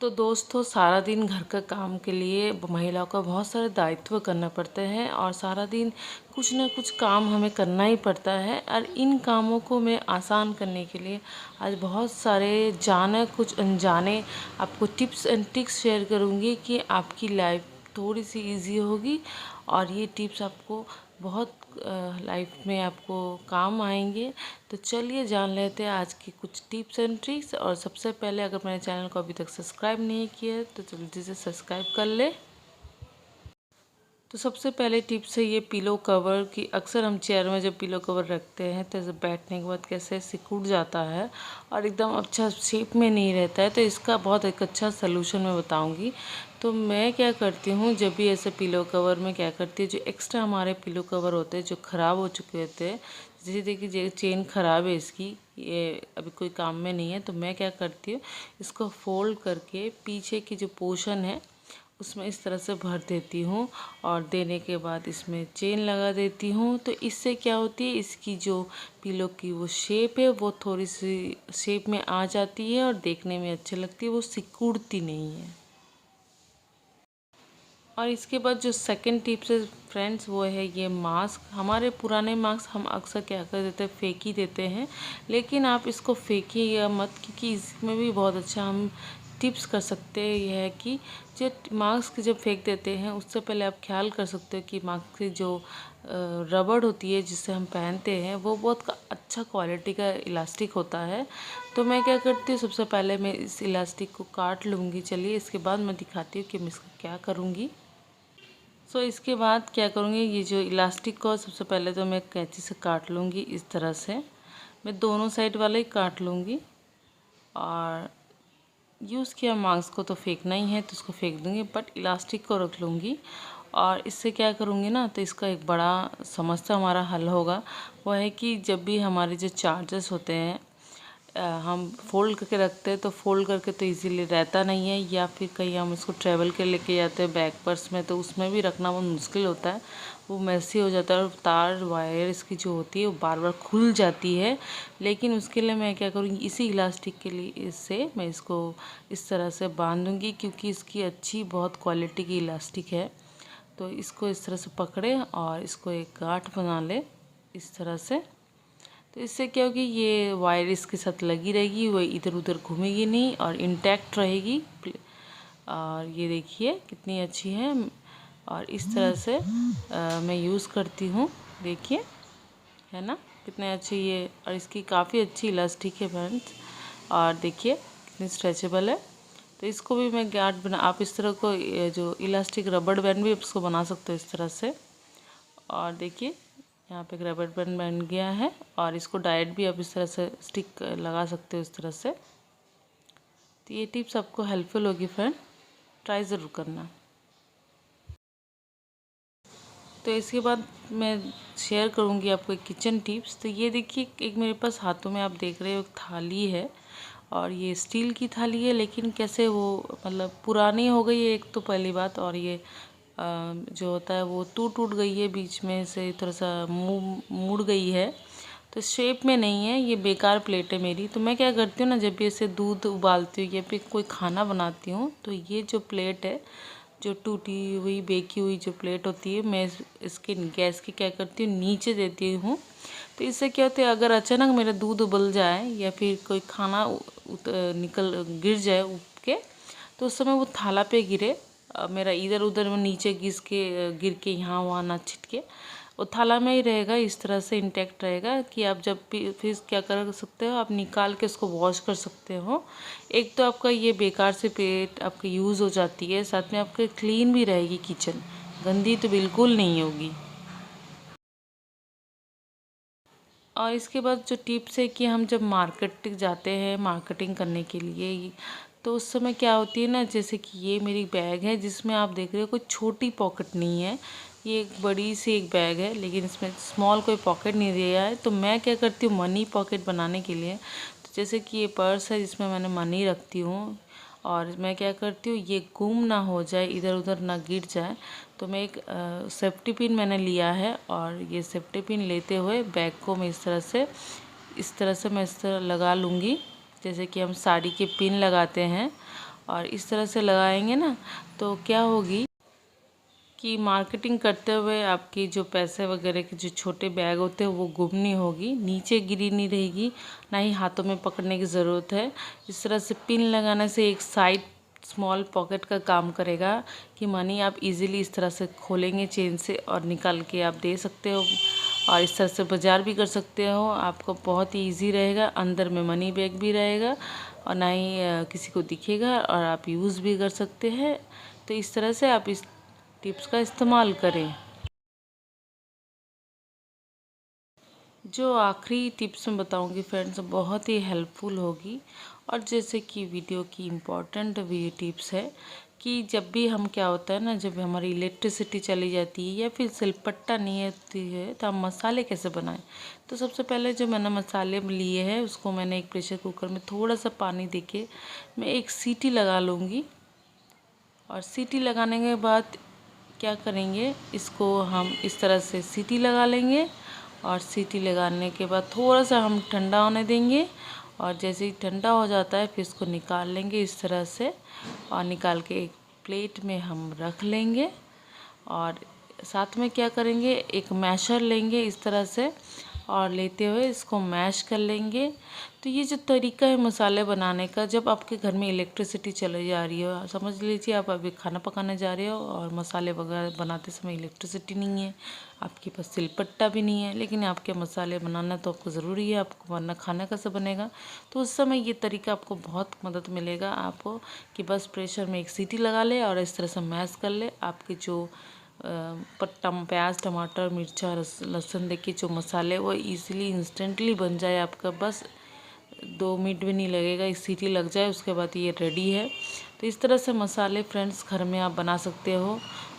तो दोस्तों, सारा दिन घर का काम के लिए महिलाओं का बहुत सारे दायित्व करना पड़ते हैं और सारा दिन कुछ ना कुछ काम हमें करना ही पड़ता है। और इन कामों को मैं आसान करने के लिए आज बहुत सारे जाने कुछ अनजाने आपको टिप्स एंड ट्रिक्स शेयर करूँगी कि आपकी लाइफ थोड़ी सी इजी होगी और ये टिप्स आपको बहुत लाइफ में आपको काम आएंगे। तो चलिए जान लेते हैं आज की कुछ टिप्स एंड ट्रिक्स। और सबसे पहले, अगर मेरे चैनल को अभी तक सब्सक्राइब नहीं किया है तो जल्दी से सब्सक्राइब कर ले। तो सबसे पहले टिप्स है ये पिलो कवर की। अक्सर हम चेयर में जब पिलो कवर रखते हैं तो ऐसे बैठने के बाद कैसे सिकुड़ जाता है और एकदम अच्छा शेप में नहीं रहता है। तो इसका बहुत एक अच्छा सलूशन मैं बताऊंगी। तो मैं क्या करती हूँ, जब भी ऐसे पिलो कवर में क्या करती हूँ, जो एक्स्ट्रा हमारे पिलो कवर होते हैं जो ख़राब हो चुके होते हैं, जैसे देखिए चेन ख़राब है इसकी, ये अभी कोई काम में नहीं है, तो मैं क्या करती हूँ, इसको फोल्ड करके पीछे की जो पोर्शन है उसमें इस तरह से भर देती हूँ और देने के बाद इसमें चेन लगा देती हूँ। तो इससे क्या होती है, इसकी जो पिलो की वो शेप है वो थोड़ी सी शेप में आ जाती है और देखने में अच्छी लगती है, वो सिकुड़ती नहीं है। और इसके बाद जो सेकंड टिप्स है फ्रेंड्स, वो है ये मास्क। हमारे पुराने मास्क हम अक्सर क्या कर देते हैं, फेंक ही देते हैं, लेकिन आप इसको फेंकिएगा मत, क्योंकि इसमें भी बहुत अच्छा हम टिप्स कर सकते हैं। यह है कि जो मास्क जब फेंक देते हैं उससे पहले आप ख्याल कर सकते हो कि मास्क की जो रबड़ होती है जिससे हम पहनते हैं वो बहुत अच्छा क्वालिटी का इलास्टिक होता है। तो मैं क्या करती हूँ, सबसे पहले मैं इस इलास्टिक को काट लूँगी। चलिए इसके बाद मैं दिखाती हूँ कि मैं इसका क्या करूँगी। इसके बाद क्या करूँगी, ये जो इलास्टिक को सबसे पहले तो मैं कैंची से काट लूँगी। इस तरह से मैं दोनों साइड वाले ही काट लूँगी और यूज़ किया मास्क को तो फेंकना ही है तो उसको फेंक दूँगी, बट इलास्टिक को रख लूँगी। और इससे क्या करूँगी ना, तो इसका एक बड़ा समस्या हमारा हल होगा। वो है कि जब भी हमारे जो चार्जर्स होते हैं हम फोल्ड करके रखते हैं, तो फोल्ड करके तो इजीली रहता नहीं है, या फिर कहीं हम इसको ट्रैवल के लेके जाते हैं बैग पर्स में, तो उसमें भी रखना बहुत मुश्किल होता है, वो मैसी हो जाता है और तार वायर इसकी जो होती है वो बार बार खुल जाती है। लेकिन उसके लिए मैं क्या करूँगी, इसी इलास्टिक के लिए इससे मैं इसको इस तरह से बांधूँगी, क्योंकि इसकी अच्छी बहुत क्वालिटी की इलास्टिक है। तो इसको इस तरह से पकड़े और इसको एक गांठ बना ले इस तरह से। तो इससे क्या होगी, ये वायर इसके साथ लगी रहेगी, वो इधर उधर घूमेगी नहीं और इंटैक्ट रहेगी। और ये देखिए कितनी अच्छी है। और इस तरह से मैं यूज़ करती हूँ, देखिए है ना कितने अच्छे ये, और इसकी काफ़ी अच्छी इलास्टिक है फ्रेंड्स। और देखिए कितनी स्ट्रेचेबल है। तो इसको भी मैं गार्ड बना, आप इस तरह को जो इलास्टिक रबड़ बैंड भी इसको बना सकते हो इस तरह से। और देखिए यहाँ पे एक रबड़ बैंड बन गया है और इसको डायरेक्ट भी आप इस तरह से स्टिक लगा सकते हो इस तरह से। तो ये टिप्स आपको हेल्पफुल होगी फ्रेंड, ट्राई ज़रूर करना। तो इसके बाद मैं शेयर करूँगी आपको एक किचन टिप्स। तो ये देखिए, एक मेरे पास हाथों में आप देख रहे हो एक थाली है और ये स्टील की थाली है, लेकिन कैसे वो मतलब पुरानी हो गई है एक तो पहली बात, और ये जो होता है वो टूट गई है, बीच में से थोड़ा सा मुड़ गई है, तो शेप में नहीं है, ये बेकार प्लेट है मेरी। तो मैं क्या करती हूँ ना, जब भी ऐसे दूध उबालती हूँ या फिर कोई खाना बनाती हूँ, तो ये जो प्लेट है, जो टूटी हुई बेकी हुई जो प्लेट होती है, मैं इसके गैस की क्या करती हूँ, नीचे देती हूँ। तो इससे क्या होता है, अगर अचानक मेरा दूध उबल जाए या फिर कोई खाना गिर जाए उब के, तो उस समय वो थाला पे गिरे, मेरा इधर उधर में नीचे गिर के यहाँ वहाँ ना छिटके, वो थाला में ही रहेगा, इस तरह से इंटैक्ट रहेगा कि आप जब भी फिर क्या कर सकते हो, आप निकाल के उसको वॉश कर सकते हो। एक तो आपका ये बेकार से प्लेट आपकी यूज़ हो जाती है, साथ में आपके क्लीन भी रहेगी किचन, गंदी तो बिल्कुल नहीं होगी। और इसके बाद जो टिप्स है कि हम जब मार्केट जाते हैं मार्केटिंग करने के लिए, तो उस समय क्या होती है ना, जैसे कि ये मेरी बैग है जिसमें आप देख रहे हो कोई छोटी पॉकेट नहीं है, ये एक बड़ी सी एक बैग है, लेकिन इसमें स्मॉल कोई पॉकेट नहीं दिया है। तो मैं क्या करती हूँ, मनी पॉकेट बनाने के लिए, तो जैसे कि ये पर्स है जिसमें मैंने मनी रखती हूँ, और मैं क्या करती हूँ, ये गुम ना हो जाए, इधर उधर ना गिर जाए, तो मैं एक सेफ्टी पिन मैंने लिया है, और ये सेफ्टी पिन लेते हुए बैग को मैं इस तरह से मैं इस तरह लगा लूँगी, जैसे कि हम साड़ी के पिन लगाते हैं। और इस तरह से लगाएंगे ना तो क्या होगी कि मार्केटिंग करते हुए आपकी जो पैसे वगैरह के जो छोटे बैग होते हैं वो गुम नहीं होगी, नीचे गिरी नहीं रहेगी, ना ही हाथों में पकड़ने की ज़रूरत है। इस तरह से पिन लगाने से एक साइड स्मॉल पॉकेट का काम करेगा कि मनी आप इजीली इस तरह से खोलेंगे चेन से और निकाल के आप दे सकते हो और इस तरह से बाजार भी कर सकते हो। आपको बहुत ही ईजी रहेगा, अंदर में मनी बैग भी रहेगा और ना ही किसी को दिखेगा और आप यूज़ भी कर सकते हैं। तो इस तरह से आप इस टिप्स का इस्तेमाल करें। जो आखिरी टिप्स मैं बताऊंगी फ्रेंड्स बहुत ही हेल्पफुल होगी और जैसे कि वीडियो की इम्पोर्टेंट भी टिप्स है कि जब भी हम क्या होता है ना, जब हमारी इलेक्ट्रिसिटी चली जाती है या फिर सिलपट्टा नहीं होती है तो हम मसाले कैसे बनाएं। तो सबसे पहले जो मैंने मसाले लिए हैं उसको मैंने एक प्रेशर कुकर में थोड़ा सा पानी देके मैं एक सीटी लगा लूँगी और सीटी लगाने के बाद क्या करेंगे, इसको हम इस तरह से सीटी लगा लेंगे और सीटी लगाने के बाद थोड़ा सा हम ठंडा होने देंगे और जैसे ही ठंडा हो जाता है फिर इसको निकाल लेंगे इस तरह से और निकाल के एक प्लेट में हम रख लेंगे। और साथ में क्या करेंगे, एक मैशर लेंगे इस तरह से और लेते हुए इसको मैश कर लेंगे। तो ये जो तरीका है मसाले बनाने का, जब आपके घर में इलेक्ट्रिसिटी चली जा रही हो, समझ लीजिए आप अभी खाना पकाने जा रहे हो और मसाले वगैरह बनाते समय इलेक्ट्रिसिटी नहीं है, आपके पास सिलपट्टा भी नहीं है, लेकिन आपके मसाले बनाना तो आपको ज़रूरी है, आपको वरना खाना कैसे बनेगा। तो उस समय ये तरीका आपको बहुत मदद मिलेगा आपको कि बस प्रेशर में एक सीटी लगा ले और इस तरह से मैश कर ले। आपके जो प्याज टमाटर मिर्चा लहसुन देखिए जो मसाले वो इजीली इंस्टेंटली बन जाए आपका, बस 2 मिनट भी नहीं लगेगा, एक सीटी लग जाए उसके बाद ये रेडी है। तो इस तरह से मसाले फ्रेंड्स घर में आप बना सकते हो।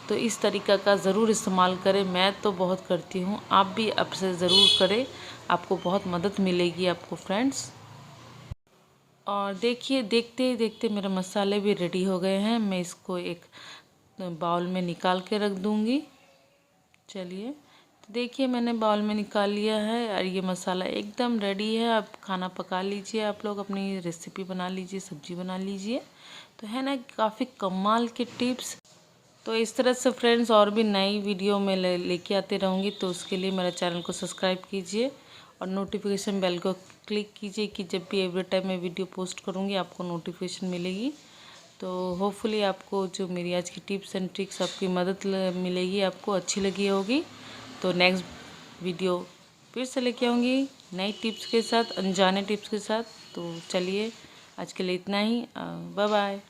तो इस तरीका का ज़रूर इस्तेमाल करें, मैं तो बहुत करती हूँ, आप भी अब से ज़रूर करें, आपको बहुत मदद मिलेगी आपको फ्रेंड्स। और देखिए देखते ही देखते मेरे मसाले भी रेडी हो गए हैं, मैं इसको एक बाउल में निकाल के रख दूँगी। चलिए तो देखिए मैंने बाउल में निकाल लिया है और ये मसाला एकदम रेडी है। आप खाना पका लीजिए, आप लोग अपनी रेसिपी बना लीजिए, सब्जी बना लीजिए। तो है ना काफ़ी कमाल के टिप्स। तो इस तरह से फ्रेंड्स और भी नई वीडियो में लेके आते रहूँगी, तो उसके लिए मेरा चैनल को सब्सक्राइब कीजिए और नोटिफिकेशन बेल को क्लिक कीजिए कि जब भी एवरी टाइम मैं वीडियो पोस्ट करूँगी आपको नोटिफिकेशन मिलेगी। तो होपफुली आपको जो मेरी आज की टिप्स एंड ट्रिक्स आपकी मदद मिलेगी, आपको अच्छी लगी होगी। तो नेक्स्ट वीडियो फिर से लेके आऊँगी नई टिप्स के साथ, अनजाने टिप्स के साथ। तो चलिए आज के लिए इतना ही, बाय बाय।